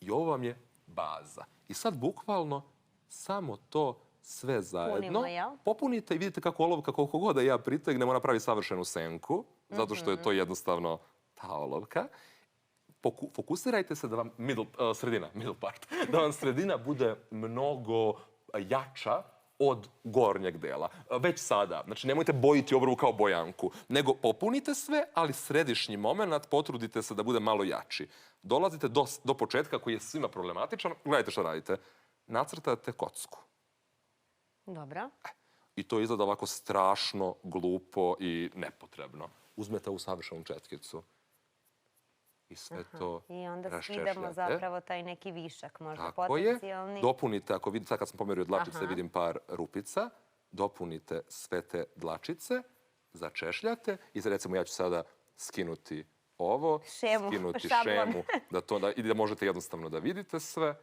I ovo vam je baza. I sad bukvalno samo to sve zajedno popunite i vidite kako olovka, koliko god da ja pritegnem, ona pravi savršenu senku, zato što je to jednostavno ta olovka. Fokusirajte se da vam sredina da vam sredina bude mnogo jača od gornjeg dela. Već sada. Znači, nemojte bojiti obrvu kao bojanku, nego popunite sve, ali središnji moment potrudite se da bude malo jači. Dolazite do početka koji je svima problematičan. Gledajte šta radite. Nacrtate kocku. Dobro. I to izgleda ovako strašno, glupo i nepotrebno. Uzmete ovu savršenu četkicu i sve to I onda raščešljate. skidamo zapravo taj neki višak, možda Tako je. potencijalni. Dopunite, ako vidite, sad kad sam pomerio dlačice, vidim par rupica, dopunite sve te dlačice, začešljate i recimo ja ću sada skinuti ovo, skinuti šemu, i da možete jednostavno da vidite sve.